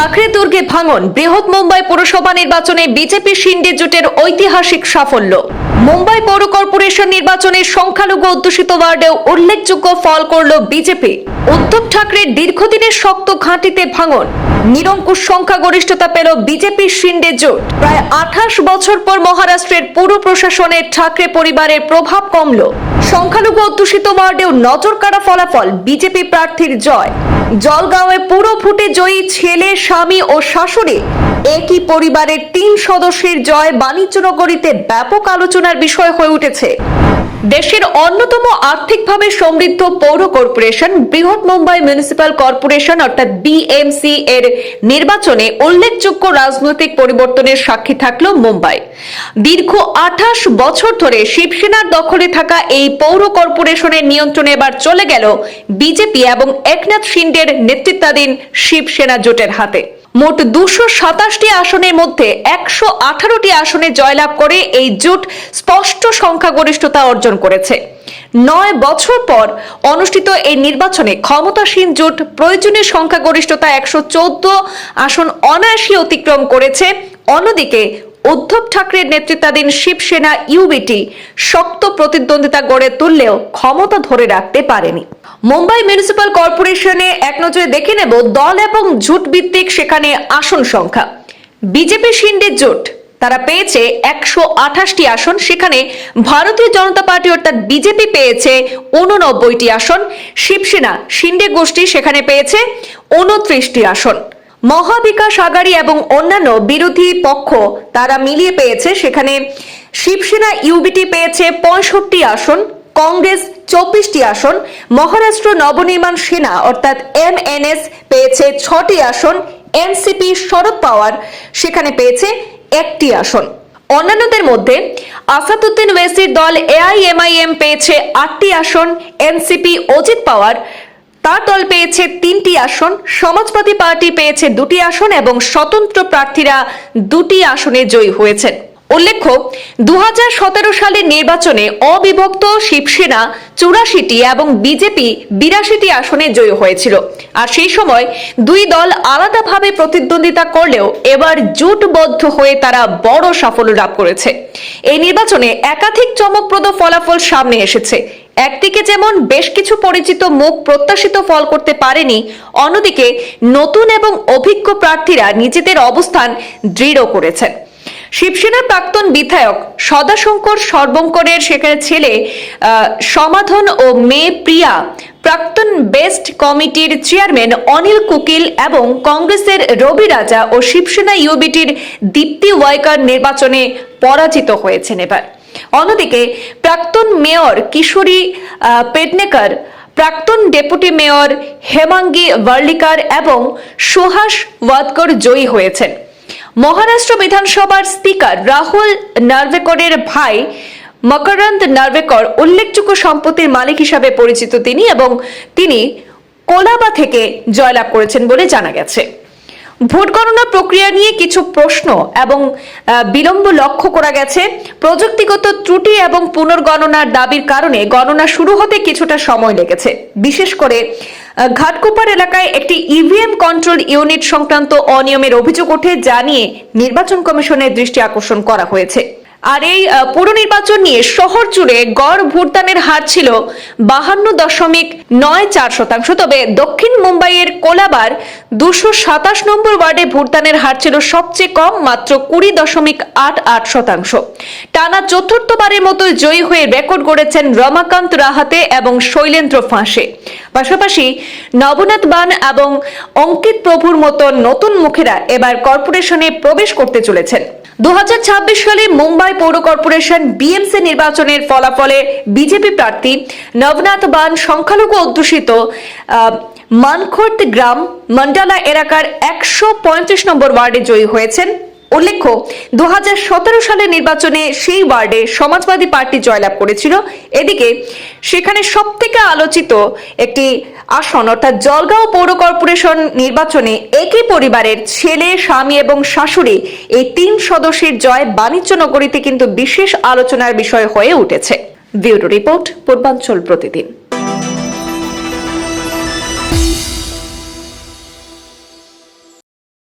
ঠাকরে দুর্গে ভাঙন, বৃহৎ মুম্বাই পৌরসভা নির্বাচনে বিজেপি শিন্ডে জোটের ঐতিহাসিক সাফল্য। মুম্বাই পৌর কর্পোরেশন নির্বাচনে সংখ্যালঘু অধ্যুষিত ওয়ার্ডেও উল্লেখযোগ্য ফল করল বিজেপি। উদ্ধব ঠাকরের দীর্ঘদিনের শক্ত ঘাঁটিতে ভাঙন, নিরঙ্কুশ সংখ্যাগরিষ্ঠতা পেল বিজেপি শিন্ডে জোট। প্রায় 28 বছর পর মহারাষ্ট্রের পুর প্রশাসনে ঠাকরে পরিবারের প্রভাব কমল। সংখ্যালঘু অধ্যুষিত ওয়ার্ডেও নজরকাড়া ফলাফল, বিজেপি প্রার্থীর জয়। জলগাঁওয়ে পুরো ভোটে জয়ী ছেলে, স্বামী ও শাশুড়ি একই পরিবারের 3 সদস্যের জয় বাণিজ্য নগরীতে ব্যাপক আলোচনার বিষয় হয়ে উঠেছে। দেশের অন্যতম আর্থিকভাবে সমৃদ্ধ পৌর কর্পোরেশন বৃহৎ মুম্বাই মিউনিসিপ্যাল কর্পোরেশন অর্থাৎ বিএমসি এর নির্বাচনে উল্লেখযোগ্য রাজনৈতিক পরিবর্তনের সাক্ষী থাকল মুম্বাই। দীর্ঘ 28 বছর ধরে শিবসেনার দখলে থাকা এই পৌর কর্পোরেশনের নিয়ন্ত্রণে এবার চলে গেল বিজেপি এবং একনাথ শিন্ডের নেতৃত্বাধীন শিবসেনা জোটের হাতে। মোট 227টি আসনের মধ্যে 118টি আসনে জয়লাভ করে এই জোট স্পষ্ট সংখ্যাগরিষ্ঠতা অর্জন করেছে। 9 বছর পর অনুষ্ঠিত এই নির্বাচনে ক্ষমতাসীন জোট প্রয়োজনীয় সংখ্যাগরিষ্ঠতা 114 আসন অনায়াসে অতিক্রম করেছে। অন্যদিকে উদ্ধব ঠাকরের নেতৃত্বাধীন শিবসেনা ইউবিটি শক্ত প্রতিদ্বন্দ্বিতা গড়ে তুললেও ক্ষমতা ধরে রাখতে পারেনি। মুম্বাই মিউনিসিপ্যাল কর্পোরেশনে এক নজরে দেখে নেব দল এবং জোট ভিত্তিক সেখানে আসন সংখ্যা। বিজেপি শিন্ডে জোট তারা পেয়েছে 128টি আসন, সেখানে ভারতীয় জনতা পার্টি অর্থাৎ বিজেপি পেয়েছে 89টি আসন, শিবসেনা শিন্ডে গোষ্ঠী সেখানে পেয়েছে 29টি আসন। মহাবিকাশ আঘাড়ি এবং অন্যান্য বিরোধী পক্ষ তারা মিলিয়ে পেয়েছে সেখানে শিবসেনা ইউবিটি পেয়েছে 65টি আসন, কংগ্রেস 24টি আসন, মহারাষ্ট্র নবনির্মাণ সেনা অর্থাৎ এমএনএস পেয়েছে 6টি আসন, এনসিপি শরদ পাওয়ার সেখানে পেয়েছে 1টি আসন। অন্যান্যদের মধ্যে আসাদুদ্দিন ওয়েসির দল এআইএমআইএম পেয়েছে 8টি আসন, এনসিপি অজিত পাওয়ার তার দল পেয়েছে 3টি আসন, সমাজবাদী পার্টি পেয়েছে 2টি আসন এবং স্বতন্ত্র প্রার্থীরা 2টি আসনে জয়ী হয়েছেন। উল্লেখ্য, 2017 সালের নির্বাচনে অবিভক্ত শিবসেনা 84টি এবং বিজেপি 82টি আসনে জয়ী হয়েছিল। আর সেই সময় দুই দল আলাদাভাবে প্রতিদ্বন্দ্বিতা করলেও এবার জোটবদ্ধ হয়ে তারা বড় সাফল্য লাভ করেছে। এই নির্বাচনে একাধিক চমকপ্রদ ফলাফল সামনে এসেছে। একদিকে যেমন বেশ কিছু পরিচিত মুখ প্রত্যাশিত ফল করতে পারেনি, অন্যদিকে নতুন এবং অভিজ্ঞ প্রার্থীরা নিজেদের অবস্থান দৃঢ় করেছেন। শিবসেনার প্রাক্তন বিধায়ক সদাশঙ্কর সর্বঙ্করের সেখানে ছেলে সমাধান ও মেয়ে প্রিয়া, প্রাক্তন বেস্ট কমিটির চেয়ারম্যান অনিল কুকিল এবং কংগ্রেসের রবি রাজা ও শিবসেনা ইউবিটির দীপ্তি ওয়াইকার নির্বাচনে পরাজিত হয়েছেন এবার। অন্যদিকে প্রাক্তন মেয়র কিশোরী পেডনেকর, প্রাক্তন ডেপুটি মেয়র হেমাঙ্গি ওয়ার্লিকার এবং সুহাস ওয়াদকর জয়ী হয়েছেন। মহারাষ্ট্র বিধানসভার স্পিকার রাহুল নার্ভেকরের ভাই মকরন্দ নার্ভেকর উল্লেখযোগ্য সম্পত্তির মালিক হিসাবে পরিচিত তিনি, এবং তিনি কোলাবা থেকে জয়লাভ করেছেন বলে জানা গেছে। ভোট গণনা প্রক্রিয়া নিয়ে কিছু প্রশ্ন এবং বিলম্ব লক্ষ্য করা গেছে। প্রযুক্তিগত ত্রুটি এবং পুনর্গণনার দাবির কারণে গণনা শুরু হতে কিছুটা সময় লেগেছে। বিশেষ করে ঘাটকোপার এলাকায় একটি ইভিএম কন্ট্রোল ইউনিট সংক্রান্ত অনিয়মের অভিযোগ ওঠে, যা নিয়ে নির্বাচন কমিশনের দৃষ্টি আকর্ষণ করা হয়েছে। আর এই পুর নির্বাচন নিয়ে শহর জুড়ে গড় ভোটদানের হার ছিল 52.94%। তবে দক্ষিণ মুম্বাইয়ের কোলাবার 227 নম্বর ওয়ার্ডে ভোটদানের হার ছিল সবচেয়ে কম, মাত্র 20.88%। টানা চতুর্থবারের মতো জয়ী হয়ে রেকর্ড গড়েছেন রমাকান্ত রাহাতে এবং শৈলেন্দ্র ফাঁসে। পাশাপাশি নবনাথ বান এবং অঙ্কিত প্রভুর মতো নতুন মুখেরা এবার কর্পোরেশনে প্রবেশ করতে চলেছেন। 2026 সালে মুম্বাই পৌর কর্পোরেশন বিএমসি নির্বাচনের ফলাফলে বিজেপি প্রার্থী নবনাথ বান সংখ্যালঘু অধ্যুষিত মানখোর্দ গ্রাম মন্ডালা এলাকার 135 নম্বর ওয়ার্ডে জয়ী হয়েছেন। উল্লেখ্য, 2017 সালের নির্বাচনে সেই ওয়ার্ডে সমাজবাদী পার্টি জয়লাভ করেছিল। এদিকে সেখানে সবথেকে আলোচিত একটি আসন অর্থাৎ জলগাঁও পৌর কর্পোরেশন নির্বাচনে একই পরিবারের ছেলে, স্বামী এবং শাশুড়ি এই 3 সদস্যের জয় বাণিজ্য নগরীতে কিন্তু বিশেষ আলোচনার বিষয় হয়ে উঠেছে। ব্যুরো রিপোর্ট, পূর্বাঞ্চল প্রতিদিন।